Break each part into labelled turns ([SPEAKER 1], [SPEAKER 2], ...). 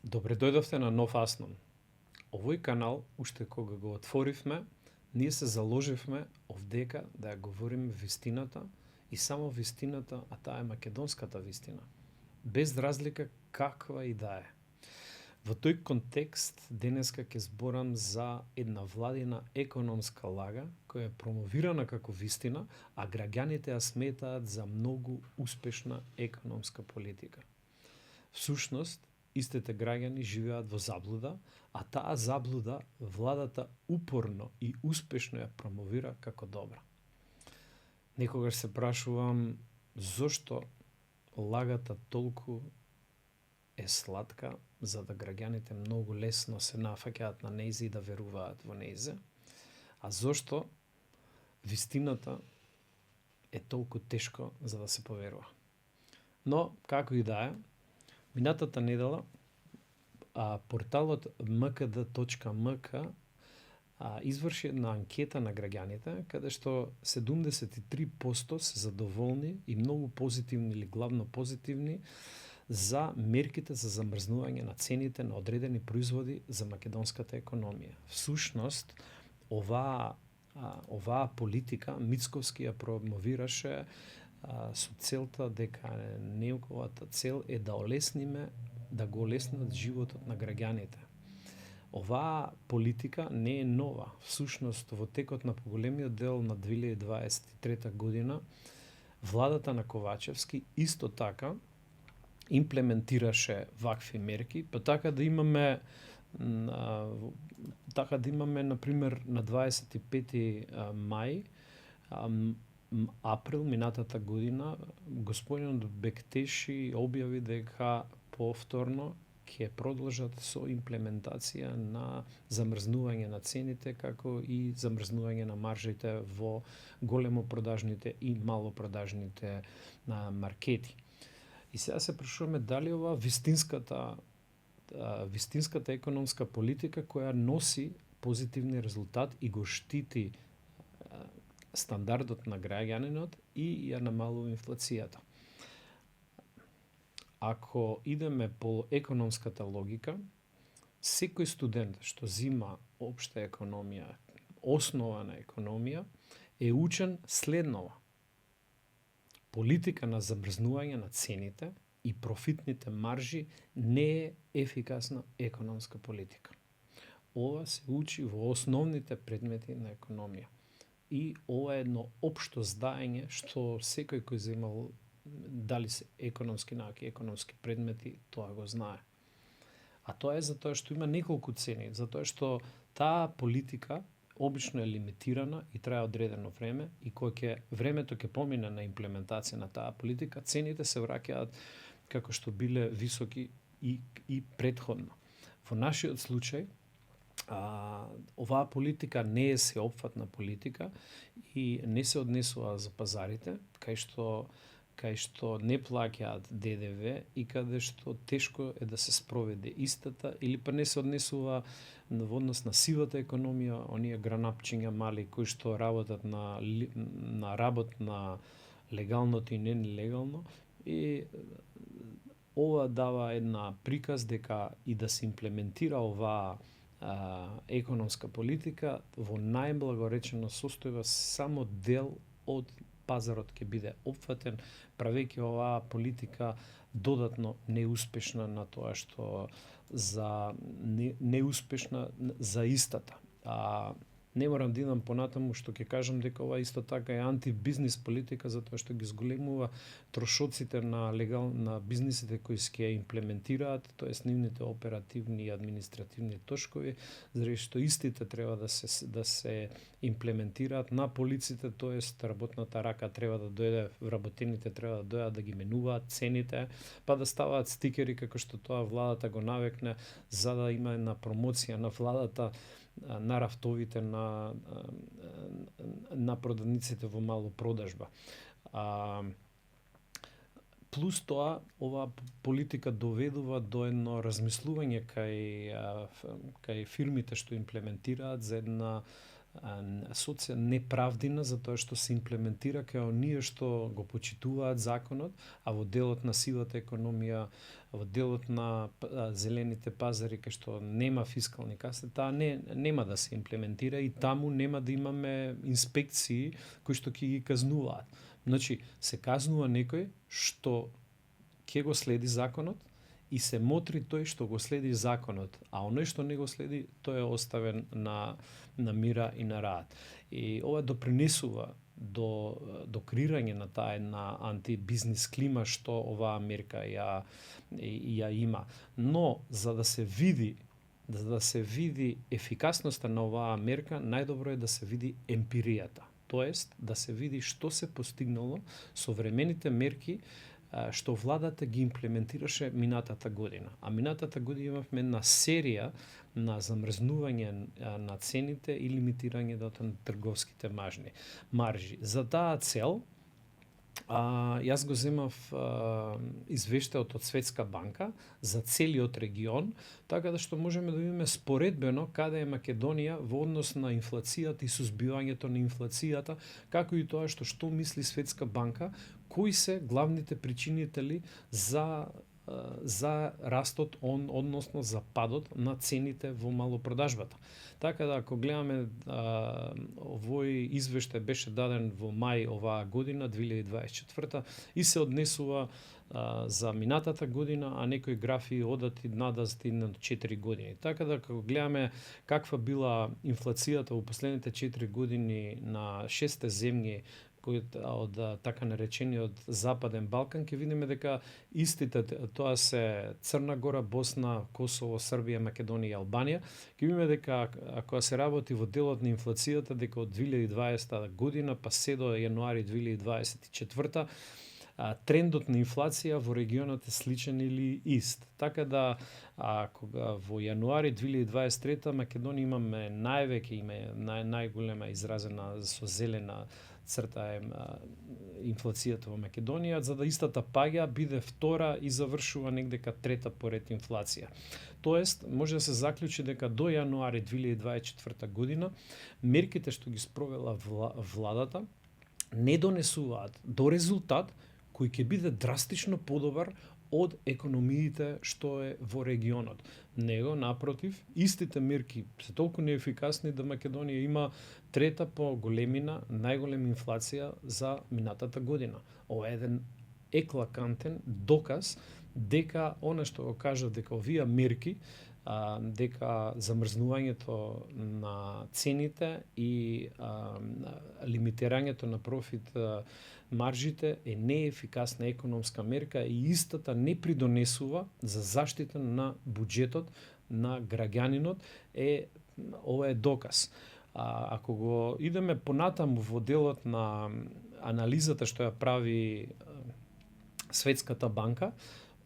[SPEAKER 1] Добре дојдовте на нов Аснон. Овој канал, уште кога го отворивме, ние се заложивме овдека да ја говориме вистината и само вистината, а таа е македонската вистина. Без разлика каква и да е. Во тој контекст, денеска ќе зборам за една владина економска лага, која е промовирана како вистина, а граѓаните ја сметаат за многу успешна економска политика. Всушност, истите граѓани живеат во заблуда, а таа заблуда владата упорно и успешно ја промовира како добра. Некогаш се прашувам зошто лагата толку е сладка, за да граѓаните многу лесно се нафаќаат на нејзе и да веруваат во нејзе, а зошто вистината е толку тешко за да се поверува. Но, како и да е, минатата недела порталот mkd.mk изврши една анкета на граѓаните, каде што 73% се задоволни и многу позитивни или главно позитивни за мерките за замрзнување на цените на одредени производи за македонската економија. Всушност, оваа политика Мицковски ја промовираше со целта дека неговата цел е да го олеснат животот на граѓаните. Оваа политика не е нова. Всушност, во текот на поголемиот дел на 2023 година, владата на Ковачевски исто така имплементираше вакви мерки, па така да имаме например на 25 мај април минатата година господинот Бектеши објави дека повторно ќе продолжат со имплементација на замрзнување на цените, како и замрзнување на маржите во големо продажните и мало продажните маркети. И сега се прашуваме дали ова вистинската економска политика која носи позитивни резултат и го штити стандардот на граѓанинот и ја намалува инфлацијата. Ако идеме по економската логика, секој студент што зима општа економија, основа на економија, е учен следнова. Политика на замрзнување на цените и профитните маржи не е ефикасна економска политика. Ова се учи во основните предмети на економија. И ова е едно општо здаење што секој кој земал дали се економски науки, економски предмети, тоа го знае. А тоа е затоа што има неколку цени, затоа што таа политика обично е лимитирана и трае одредено време и кога времето ќе помине на имплементација на таа политика, цените се враќаат како што биле високи и претходно. Во нашиот случај, оваа политика не е сеопфатна политика и не се однесува за пазарите, кај што не плаќаат ДДВ и каде што тешко е да се спроведе истата, или па не се однесува во однос на сивата економија, оние гранапчиња мали кои што работат на работ на легалното и нелегално, и ова дава една приказ дека и да се имплементира оваа економска политика во најблаго речено состојба само дел од пазарот ќе биде опфатен, правејќи оваа политика додатно неуспешна на тоа што неуспешна за истата. Не морам да идам понатаму што ќе кажам дека ова исто така е антибизнис политика, затоа што ги зголемува трошоците на бизнисите кои ќе имплементираат, тоест нивните оперативни и административни трошкови, заради што истите треба да се имплементираат на полиците, тоест работната рака треба да дојде, вработените треба да дојдат да ги менуваат цените, па да ставаат стикери како што тоа владата го навекне, за да има една промоција на владата на рафтовите на продавниците во мало продажба. Плюс тоа, оваа политика доведува до едно размислување кај фирмите што имплементираат за една неправдина затоа што се имплементира кај оние што го почитуваат законот, а во делот на сивата економија, во делот на зелените пазари кај што нема фискални каси, таа нема да се имплементира и таму нема да имаме инспекции кои што ќе ги казнуваат. Значи, се казнува некој што ќе го следи законот и се мотри тој што го следи законот, а оној што не го следи, тој е оставен на мира и на раат. И ова допринесува до креирање на таа една антибизнес клима што оваа мерка ја има. Но за да се види ефикасноста на оваа мерка, најдобро е да се види емпиријата. Тоест, да се види што се постигнало со времените мерки што владата ги имплементираше минатата година. А минатата година имавме една серија на замрзнување на цените и лимитирањето на трговските маржи. За таа цел, јас го земав извештајот од Светска банка за целиот регион, така да што можеме да видиме споредбено каде е Македонија во однос на инфлацијата и сузбивањето на инфлацијата, како и тоа што мисли Светска банка, кои се главните причинители за растот, односно за падот на цените во малопродажбата. Така да, ако гледаме, овој извештај беше даден во мај оваа година, 2024, и се однесува за минатата година, а некои графи одат и надазти на 4 години. Така да, ако гледаме каква била инфлацијата во последните 4 години на 6 земји од така наречениот Западен Балкан, ќе видиме дека истите, тоа се Црна Гора, Босна, Косово, Србија, Македонија и Албанија, ќе видиме дека ако се работи во делот на инфлацијата, дека од 2020 година па се до јануари 2024 трендот на инфлација во регионот е сличен или ист. Така да, кога во јануари 2023 Македонија имаме најголема изразена со зелена црта е инфлацијата во Македонија, за да истата паѓа, биде втора и завршува негдека трета поред инфлација. Тоест, може да се заклучи дека до јануари 2024 година мерките што ги спровела владата не донесуваат до резултат кој ќе биде драстично подобар од економиите што е во регионот. Него, напротив, истите мерки се толку неефикасни да Македонија има трета по големина, најголема инфлација за минатата година. Ова е еден еклакантен доказ дека она што го кажа дека овие мерки, дека замрзнувањето на цените и лимитирањето на профит маржите е неефикасна економска мерка и истата не придонесува за заштита на буџетот на граѓанинот. Ова е доказ. Ако го идеме понатаму во делот на анализата што ја прави Светската банка,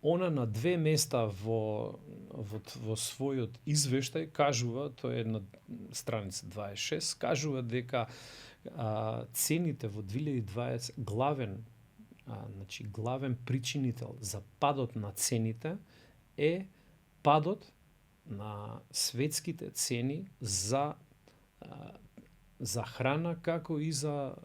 [SPEAKER 1] она на 2 места во својот извештај кажува, тоа е на страница 26, кажува дека цените во 2020 главен причинител за падот на цените е падот на светските цени за храна, како и за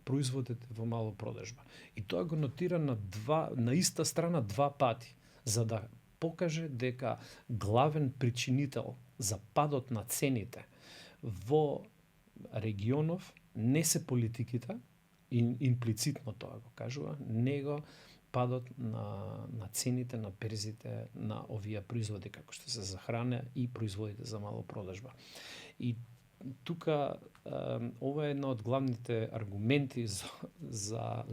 [SPEAKER 1] производите во малопродажба. И тоа го нотира на иста страна 2 пати, за да покаже дека главен причинител за падот на цените во регионов не се политиките, имплицитно тоа го кажува, него падот на цените на перзите на овие производи, како што се за храна и производите за малопродажба. И тука ова е една од главните аргументи за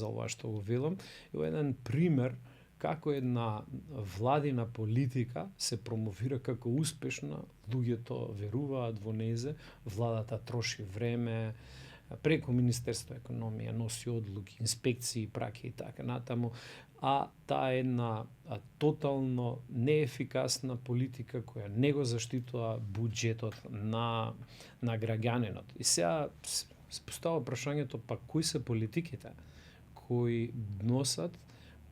[SPEAKER 1] ова што го велам. Ова е еден пример како една владина политика се промовира како успешна, луѓето веруваат во незе, владата троши време, преку Министерство економија носи одлуки, инспекции, праќа и така натаму, а таа е една тотално неефикасна политика која не го заштитува буџетот на граѓанинот. И сега се постава прашањето, па кои се политиките кои носат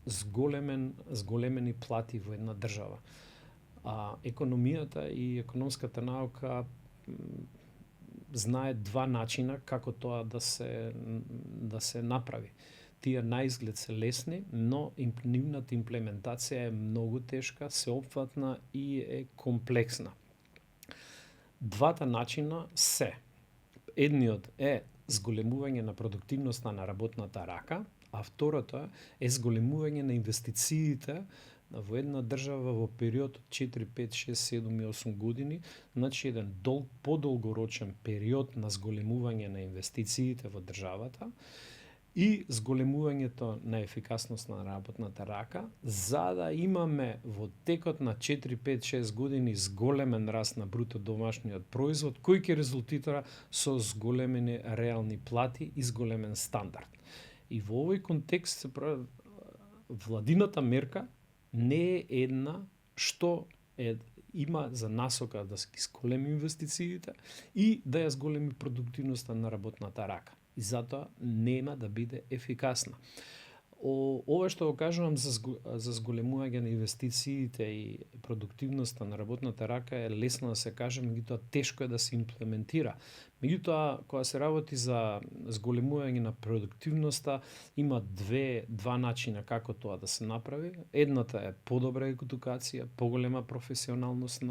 [SPEAKER 1] зголемени плати во една држава? Економијата и економската наука знае два начина како тоа да се направи. Тие на изглед се лесни, но нивната имплементација е многу тешка, сеопфатна и е комплексна. Двата начина се: едниот е зголемување на продуктивноста на работната рака, а второто е зголемување на инвестициите во една држава во период од 4, 5, 6, 7 и 8 години, значи еден подолгорочен период на зголемување на инвестициите во државата и зголемувањето на ефикасност на работната рака, за да имаме во текот на 4, 5, 6 години зголемен раст на бруто домашниот производ, кој ќе резултира со зголемени реални плати и зголемен стандард. И во овој контекст се прави владината мерка не е една што има за насока да се зголеми инвестициите и да ја зголеми продуктивноста на работната рака. И затоа нема да биде ефикасна. Ова што го кажувам за зголемување на инвестициите и продуктивноста на работната рака е лесно да се каже, меѓутоа тешко е да се имплементира. Меѓутоа, кога се работи за зголемување на продуктивноста, има два начина како тоа да се направи. Едната е подобра едукација, поголема професионалност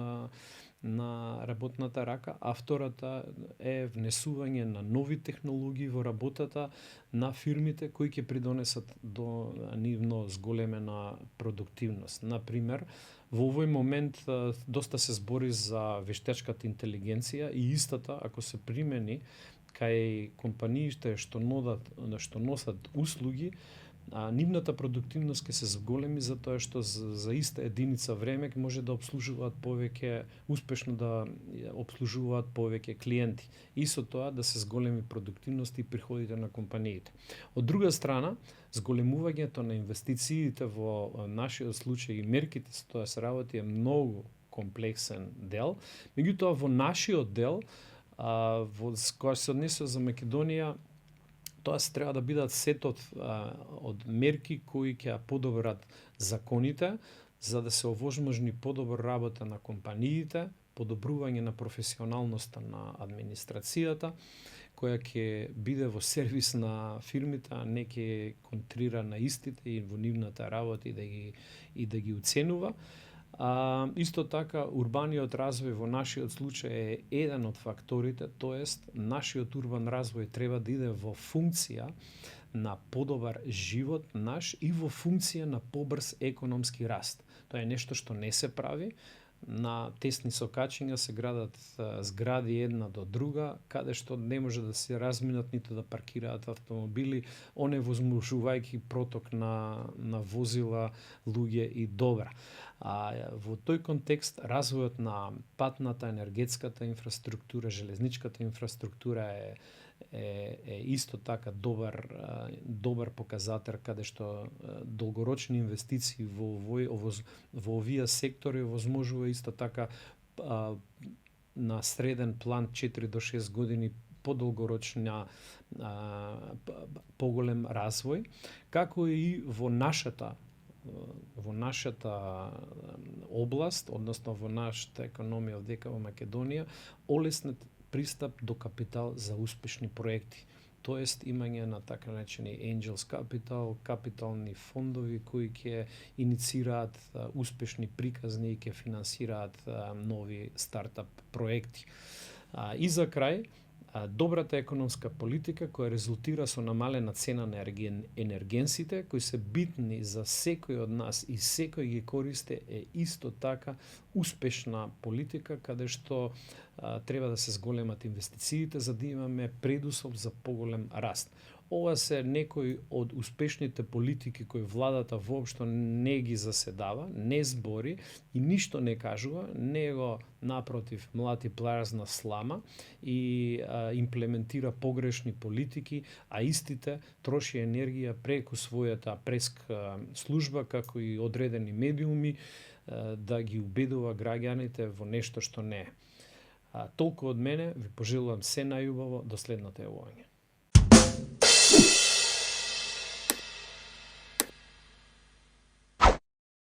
[SPEAKER 1] на работната рака, а втората е внесување на нови технологии во работата на фирмите кои ќе придонесат до нивно зголемена продуктивност. Например, во овој момент доста се збори за вештачката интелигенција и истата, ако се примени кај компаниите што носат услуги, нивната продуктивност ќе се зголеми затоа што за иста единица време може да обслужуваат повеќе, успешно да обслужуваат повеќе клиенти. И со тоа да се зголеми продуктивност и приходите на компаниите. Од друга страна, зголемувањето на инвестициите во нашиот случај и мерките со тоа се работи е многу комплексен дел. Меѓутоа во нашиот дел, кога се однесува за Македонија, тоа се треба да бидат сет од мерки кои ќе подобрат законите, за да се овозможни подобра работа на компаниите, подобрување на професионалноста на администрацијата, која ќе биде во сервис на фирмите, а не ќе контрира на истите и во нивната работа и да ги оценува. Исто така, урбаниот развој во нашиот случај е еден од факторите, тоест нашиот урбан развој треба да иде во функција на подобар живот наш и во функција на побрз економски раст. Тоа е нешто што не се прави. На тесни сокачиња се градат згради една до друга, каде што не може да се разминат ниту да паркираат автомобили, оневозможувајќи проток на возила, луѓе и добра. Во тој контекст, развојот на патната, енергетската инфраструктура, железничката инфраструктура е исто така добар показател каде што долгорочни инвестиции во овие сектори овозможува исто така на среден план 4 до 6 години подолгорочна поголем развој, како и во нашата област, односно во нашата економија овдека во Македонија, олеснет пристап до капитал за успешни проекти. Тоест имање на така наречени Angels Capital, капитални фондови кои ќе иницираат успешни приказни и ќе финансираат нови стартап проекти. И за крај, добрата економска политика која резултира со намалена цена на енергенсите, кои се битни за секој од нас и секој ги користи, е исто така успешна политика каде што треба да се зголемат инвестициите за да имаме предуслов за поголем раст. Ова се некои од успешните политики кои владата воопшто не ги заседава, не збори и ништо не кажува, него напротив млати празна слама и имплементира погрешни политики, а истите троши енергија преку својата преска служба, како и одредени медиуми, да ги убедува граѓаните во нешто што не е. Толку од мене, ви пожелувам се најубаво до следното јавување.